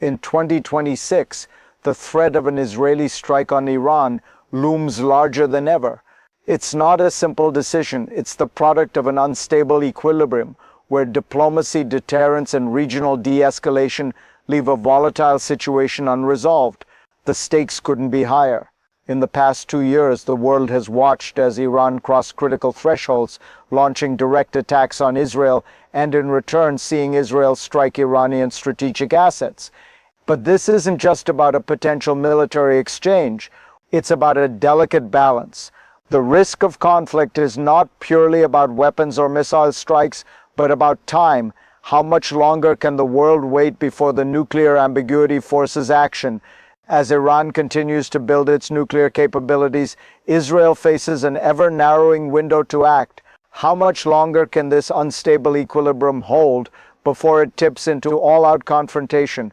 In 2026, the threat of an Israeli strike on Iran looms larger than ever. It's not a simple decision, it's the product of an unstable equilibrium where diplomacy, deterrence, and regional de-escalation leave a volatile situation unresolved. The stakes couldn't be higher. In the past 2 years, the world has watched as Iran crossed critical thresholds, launching direct attacks on Israel and in return seeing Israel strike Iranian strategic assets. But this isn't just about a potential military exchange. It's about a delicate balance. The risk of conflict is not purely about weapons or missile strikes, but about time. How much longer can the world wait before the nuclear ambiguity forces action? As Iran continues to build its nuclear capabilities, Israel faces an ever-narrowing window to act. How much longer can this unstable equilibrium hold before it tips into all-out confrontation?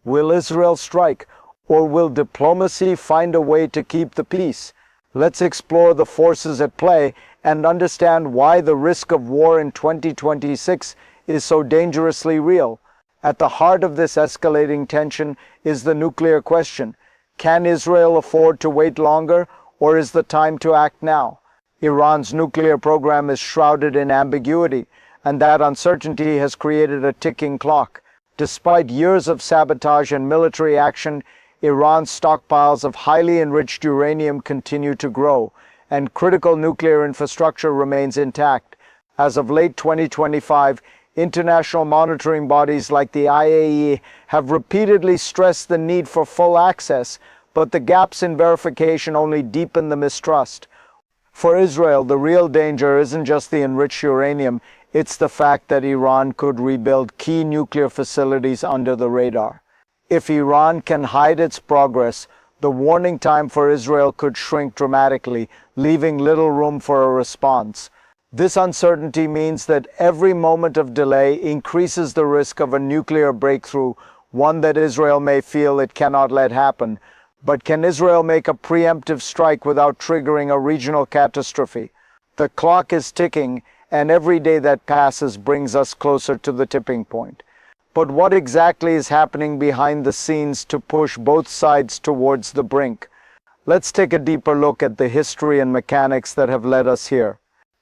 Will Israel strike, or will diplomacy find a way to keep the peace? Let's explore the forces at play and understand why the risk of war in 2026 is so dangerously real. At the heart of this escalating tension is the nuclear question. Can Israel afford to wait longer, or is the time to act now? Iran's nuclear program is shrouded in ambiguity, and that uncertainty has created a ticking clock. Despite years of sabotage and military action, Iran's stockpiles of highly enriched uranium continue to grow, and critical nuclear infrastructure remains intact. As of late 2025, international monitoring bodies like the IAEA have repeatedly stressed the need for full access, but the gaps in verification only deepen the mistrust. For Israel, the real danger isn't just the enriched uranium, it's the fact that Iran could rebuild key nuclear facilities under the radar. If Iran can hide its progress, the warning time for Israel could shrink dramatically, leaving little room for a response. This uncertainty means that every moment of delay increases the risk of a nuclear breakthrough, one that Israel may feel it cannot let happen. But can Israel make a preemptive strike without triggering a regional catastrophe? The clock is ticking, and every day that passes brings us closer to the tipping point. But what exactly is happening behind the scenes to push both sides towards the brink? Let's take a deeper look at the history and mechanics that have led us here.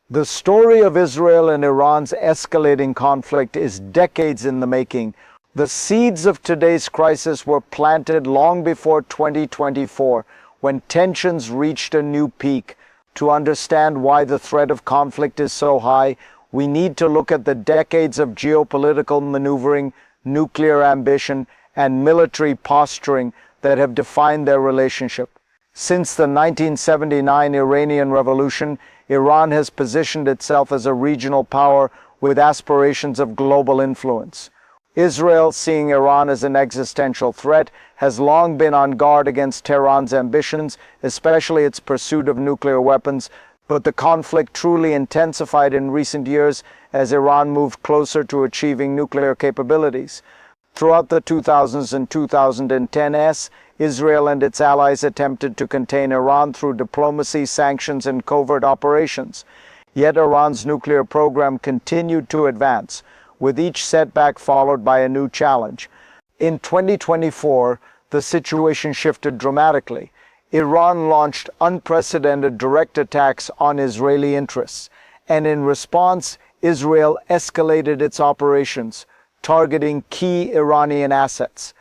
The story of Israel and Iran's escalating conflict is decades in the making. The seeds of today's crisis were planted long before 2024, when tensions reached a new peak. To understand why the threat of conflict is so high, we need to look at the decades of geopolitical maneuvering, nuclear ambition, and military posturing that have defined their relationship. Since the 1979 Iranian Revolution, Iran has positioned itself as a regional power with aspirations of global influence. Israel, seeing Iran as an existential threat, has long been on guard against Tehran's ambitions, especially its pursuit of nuclear weapons, but the conflict truly intensified in recent years as Iran moved closer to achieving nuclear capabilities. Throughout the 2000s and 2010s, Israel and its allies attempted to contain Iran through diplomacy, sanctions, and covert operations. Yet Iran's nuclear program continued to advance, with each setback followed by a new challenge. In 2024, the situation shifted dramatically. Iran launched unprecedented direct attacks on Israeli interests, and in response, Israel escalated its operations, targeting key Iranian assets.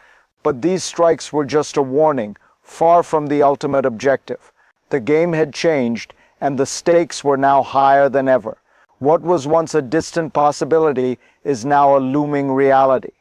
But these strikes were just a warning, far from the ultimate objective. The game had changed, and the stakes were now higher than ever. What was once a distant possibility is now a looming reality.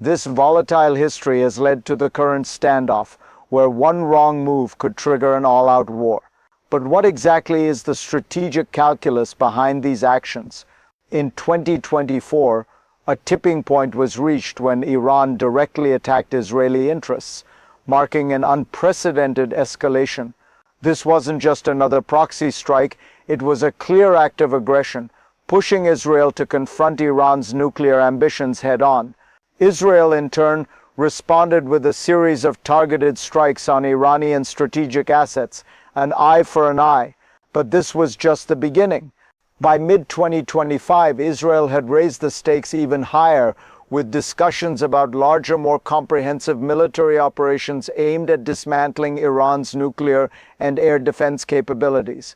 This volatile history has led to the current standoff, where one wrong move could trigger an all-out war. But what exactly is the strategic calculus behind these actions? In 2024, a tipping point was reached when Iran directly attacked Israeli interests, marking an unprecedented escalation. This wasn't just another proxy strike, it was a clear act of aggression, pushing Israel to confront Iran's nuclear ambitions head-on. Israel, in turn, responded with a series of targeted strikes on Iranian strategic assets, an eye for an eye. But this was just the beginning. By mid-2025, Israel had raised the stakes even higher, with discussions about larger, more comprehensive military operations aimed at dismantling Iran's nuclear and air defense capabilities.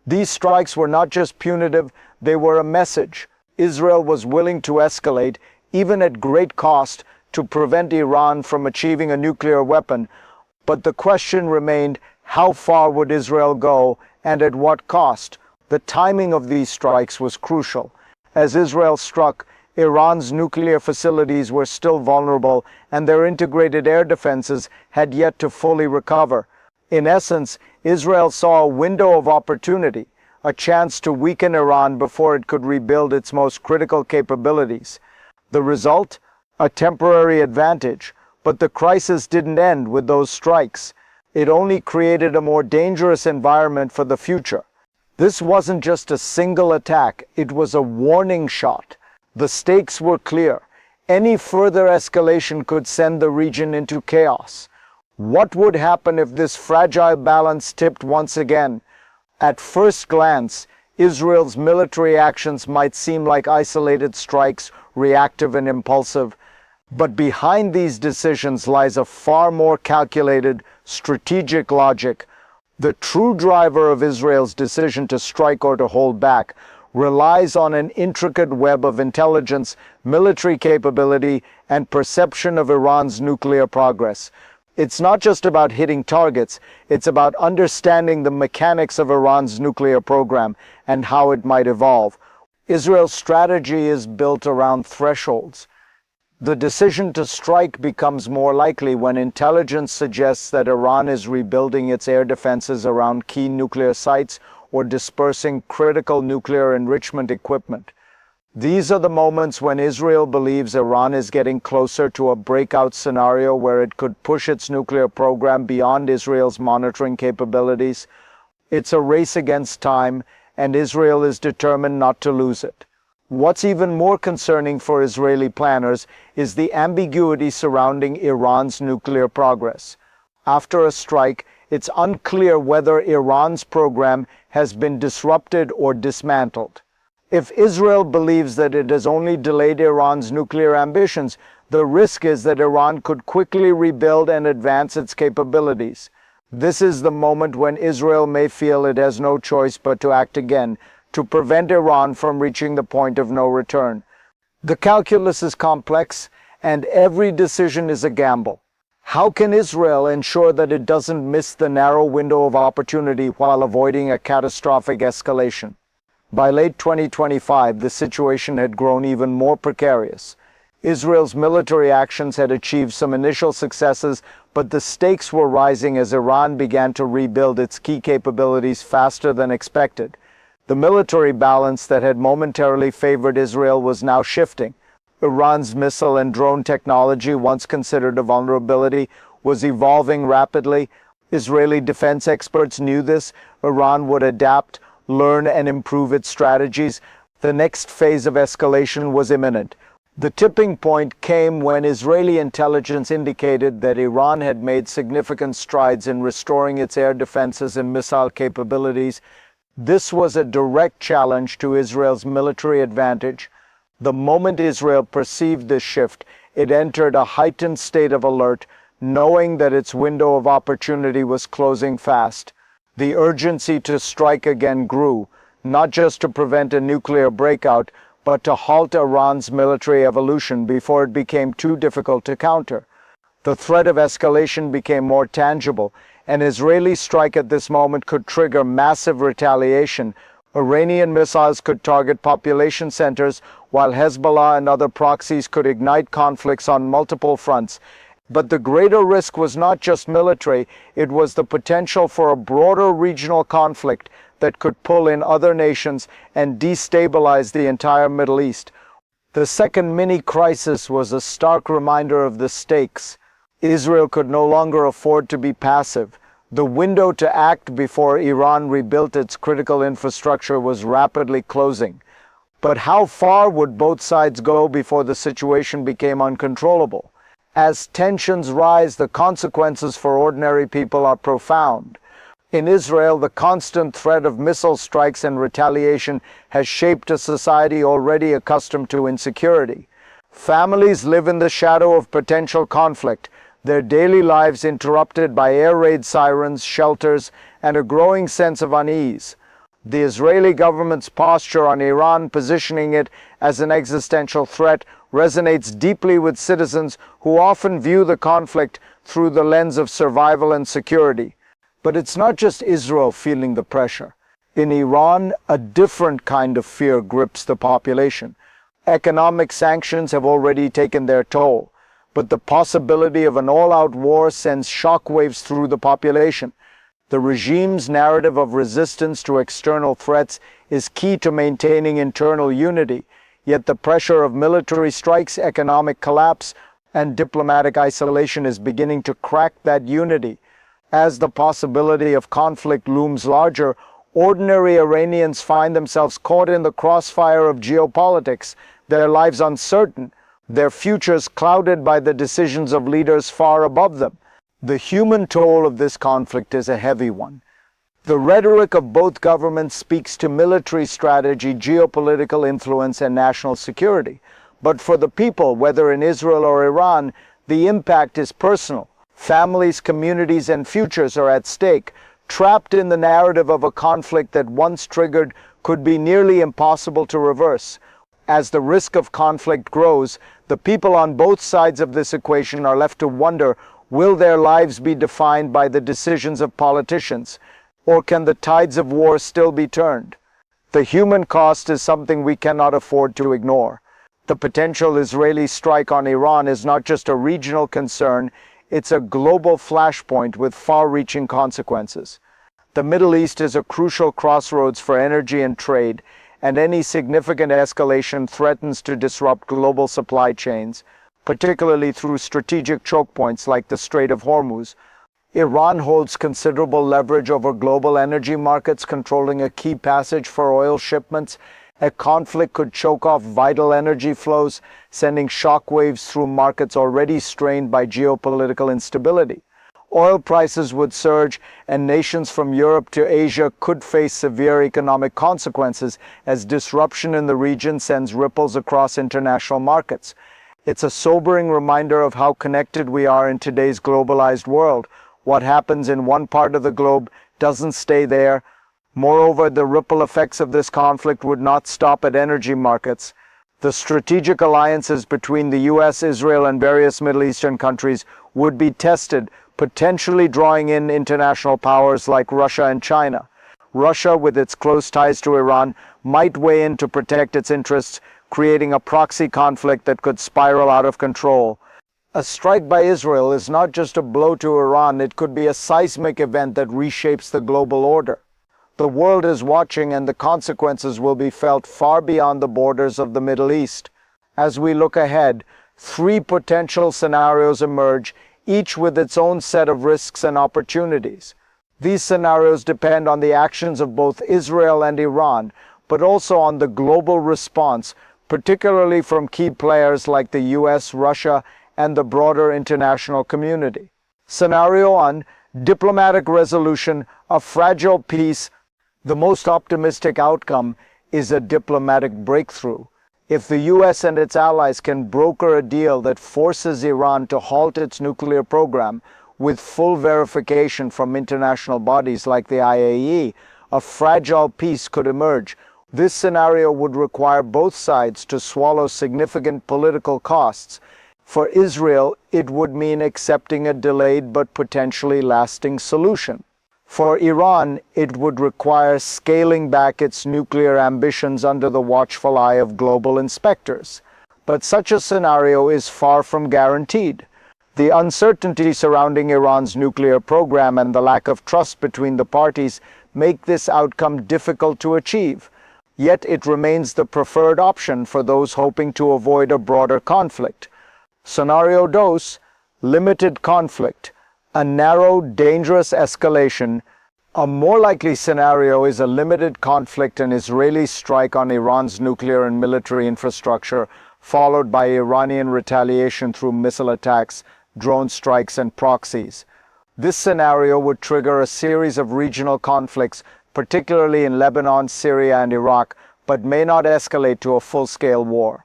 These strikes were not just punitive, they were a message. Israel was willing to escalate, even at great cost, to prevent Iran from achieving a nuclear weapon. But the question remained, how far would Israel go, and at what cost? The timing of these strikes was crucial. As Israel struck, Iran's nuclear facilities were still vulnerable, and their integrated air defenses had yet to fully recover. In essence, Israel saw a window of opportunity, a chance to weaken Iran before it could rebuild its most critical capabilities. The result? A temporary advantage. But the crisis didn't end with those strikes. It only created a more dangerous environment for the future. This wasn't just a single attack, it was a warning shot. The stakes were clear. Any further escalation could send the region into chaos. What would happen if this fragile balance tipped once again? At first glance, Israel's military actions might seem like isolated strikes, reactive and impulsive. But behind these decisions lies a far more calculated, strategic logic. The true driver of Israel's decision to strike or to hold back relies on an intricate web of intelligence, military capability, and perception of Iran's nuclear progress. It's not just about hitting targets, it's about understanding the mechanics of Iran's nuclear program and how it might evolve. Israel's strategy is built around thresholds. The decision to strike becomes more likely when intelligence suggests that Iran is rebuilding its air defenses around key nuclear sites or dispersing critical nuclear enrichment equipment. These are the moments when Israel believes Iran is getting closer to a breakout scenario where it could push its nuclear program beyond Israel's monitoring capabilities. It's a race against time, and Israel is determined not to lose it. What's even more concerning for Israeli planners is the ambiguity surrounding Iran's nuclear progress. After a strike, it's unclear whether Iran's program has been disrupted or dismantled. If Israel believes that it has only delayed Iran's nuclear ambitions, the risk is that Iran could quickly rebuild and advance its capabilities. This is the moment when Israel may feel it has no choice but to act again, to prevent Iran from reaching the point of no return. The calculus is complex, and every decision is a gamble. How can Israel ensure that it doesn't miss the narrow window of opportunity while avoiding a catastrophic escalation? By late 2025, the situation had grown even more precarious. Israel's military actions had achieved some initial successes, but the stakes were rising as Iran began to rebuild its key capabilities faster than expected. The military balance that had momentarily favored Israel was now shifting. Iran's missile and drone technology, once considered a vulnerability, was evolving rapidly. Israeli defense experts knew this. Iran would adapt, learn, and improve its strategies. The next phase of escalation was imminent. The tipping point came when Israeli intelligence indicated that Iran had made significant strides in restoring its air defenses and missile capabilities. This was a direct challenge to Israel's military advantage. The moment Israel perceived this shift, it entered a heightened state of alert, knowing that its window of opportunity was closing fast. The urgency to strike again grew, not just to prevent a nuclear breakout, but to halt Iran's military evolution before it became too difficult to counter. The threat of escalation became more tangible. An Israeli strike at this moment could trigger massive retaliation. Iranian missiles could target population centers, while Hezbollah and other proxies could ignite conflicts on multiple fronts. But the greater risk was not just military, it was the potential for a broader regional conflict that could pull in other nations and destabilize the entire Middle East. The second mini-crisis was a stark reminder of the stakes. Israel could no longer afford to be passive. The window to act before Iran rebuilt its critical infrastructure was rapidly closing. But how far would both sides go before the situation became uncontrollable? As tensions rise, the consequences for ordinary people are profound. In Israel, the constant threat of missile strikes and retaliation has shaped a society already accustomed to insecurity. Families live in the shadow of potential conflict, their daily lives interrupted by air raid sirens, shelters, and a growing sense of unease. The Israeli government's posture on Iran, positioning it as an existential threat, resonates deeply with citizens who often view the conflict through the lens of survival and security. But it's not just Israel feeling the pressure. In Iran, a different kind of fear grips the population. Economic sanctions have already taken their toll, but the possibility of an all-out war sends shockwaves through the population. The regime's narrative of resistance to external threats is key to maintaining internal unity, yet the pressure of military strikes, economic collapse, and diplomatic isolation is beginning to crack that unity. As the possibility of conflict looms larger, ordinary Iranians find themselves caught in the crossfire of geopolitics, their lives uncertain, their futures clouded by the decisions of leaders far above them. The human toll of this conflict is a heavy one. The rhetoric of both governments speaks to military strategy, geopolitical influence, and national security. But for the people, whether in Israel or Iran, the impact is personal. Families, communities, and futures are at stake, trapped in the narrative of a conflict that once triggered could be nearly impossible to reverse. As the risk of conflict grows, the people on both sides of this equation are left to wonder, will their lives be defined by the decisions of politicians, or can the tides of war still be turned? The human cost is something we cannot afford to ignore. The potential Israeli strike on Iran is not just a regional concern, it's a global flashpoint with far-reaching consequences. The Middle East is a crucial crossroads for energy and trade, and any significant escalation threatens to disrupt global supply chains, particularly through strategic choke points like the Strait of Hormuz. Iran holds considerable leverage over global energy markets, controlling a key passage for oil shipments. A conflict could choke off vital energy flows, sending shockwaves through markets already strained by geopolitical instability. Oil prices would surge, and nations from Europe to Asia could face severe economic consequences as disruption in the region sends ripples across international markets. It's a sobering reminder of how connected we are in today's globalized world. What happens in one part of the globe doesn't stay there. Moreover, the ripple effects of this conflict would not stop at energy markets. The strategic alliances between the US, Israel, and various Middle Eastern countries would be tested, potentially drawing in international powers like Russia and China. Russia, with its close ties to Iran, might weigh in to protect its interests, creating a proxy conflict that could spiral out of control. A strike by Israel is not just a blow to Iran, it could be a seismic event that reshapes the global order. The world is watching, and the consequences will be felt far beyond the borders of the Middle East. As we look ahead, three potential scenarios emerge, each with its own set of risks and opportunities. These scenarios depend on the actions of both Israel and Iran, but also on the global response, particularly from key players like the US, Russia, and the broader international community. Scenario 1: diplomatic resolution, a fragile peace. The most optimistic outcome is a diplomatic breakthrough. If the US and its allies can broker a deal that forces Iran to halt its nuclear program with full verification from international bodies like the IAEA, a fragile peace could emerge. This scenario would require both sides to swallow significant political costs. For Israel, it would mean accepting a delayed but potentially lasting solution. For Iran, it would require scaling back its nuclear ambitions under the watchful eye of global inspectors. But such a scenario is far from guaranteed. The uncertainty surrounding Iran's nuclear program and the lack of trust between the parties make this outcome difficult to achieve. Yet it remains the preferred option for those hoping to avoid a broader conflict. Scenario 2: limited conflict. A narrow, dangerous escalation. A more likely scenario is a limited conflict, an Israeli strike on Iran's nuclear and military infrastructure, followed by Iranian retaliation through missile attacks, drone strikes, and proxies. This scenario would trigger a series of regional conflicts, particularly in Lebanon, Syria, and Iraq, but may not escalate to a full-scale war.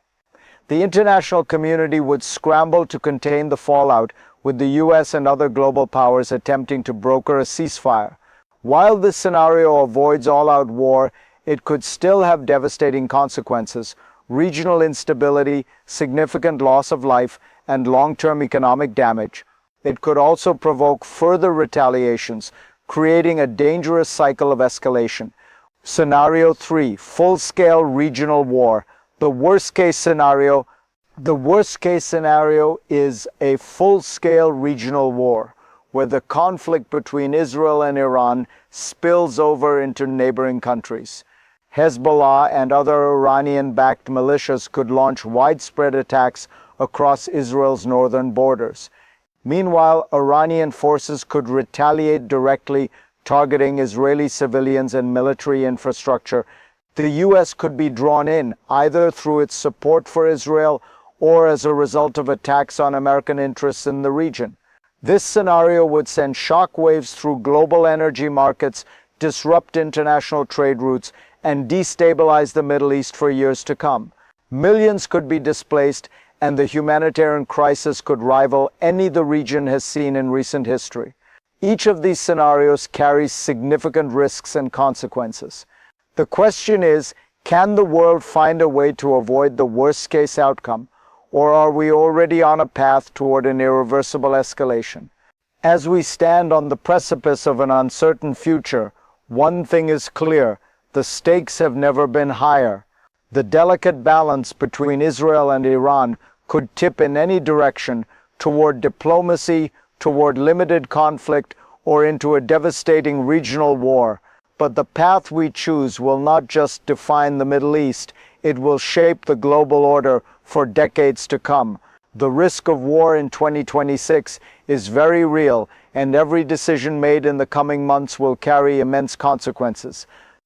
The international community would scramble to contain the fallout, with the US and other global powers attempting to broker a ceasefire. While this scenario avoids all-out war, it could still have devastating consequences: regional instability, significant loss of life, and long-term economic damage. It could also provoke further retaliations, creating a dangerous cycle of escalation. Scenario 3: full-scale regional war. The worst-case scenario is a full-scale regional war, where the conflict between Israel and Iran spills over into neighboring countries. Hezbollah and other Iranian-backed militias could launch widespread attacks across Israel's northern borders. Meanwhile, Iranian forces could retaliate directly, targeting Israeli civilians and military infrastructure. The US could be drawn in, either through its support for Israel or as a result of attacks on American interests in the region. This scenario would send shockwaves through global energy markets, disrupt international trade routes, and destabilize the Middle East for years to come. Millions could be displaced, and the humanitarian crisis could rival any the region has seen in recent history. Each of these scenarios carries significant risks and consequences. The question is, can the world find a way to avoid the worst-case outcome, or are we already on a path toward an irreversible escalation? As we stand on the precipice of an uncertain future, one thing is clear: the stakes have never been higher. The delicate balance between Israel and Iran could tip in any direction: toward diplomacy, toward limited conflict, or into a devastating regional war. But the path we choose will not just define the Middle East, it will shape the global order for decades to come. The risk of war in 2026 is very real, and every decision made in the coming months will carry immense consequences.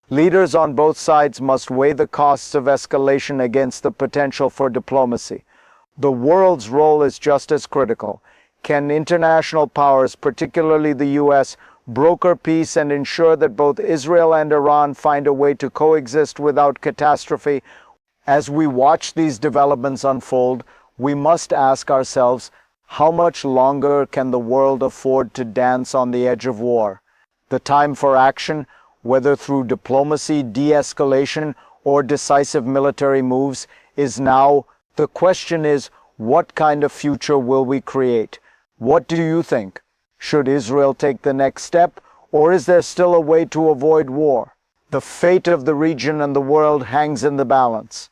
Leaders on both sides must weigh the costs of escalation against the potential for diplomacy. The world's role is just as critical. Can international powers, particularly the US, broker peace and ensure that both Israel and Iran find a way to coexist without catastrophe? As we watch these developments unfold, we must ask ourselves, how much longer can the world afford to dance on the edge of war? The time for action, whether through diplomacy, de-escalation, or decisive military moves, is now. The question is, what kind of future will we create? What do you think? Should Israel take the next step, or is there still a way to avoid war? The fate of the region and the world hangs in the balance.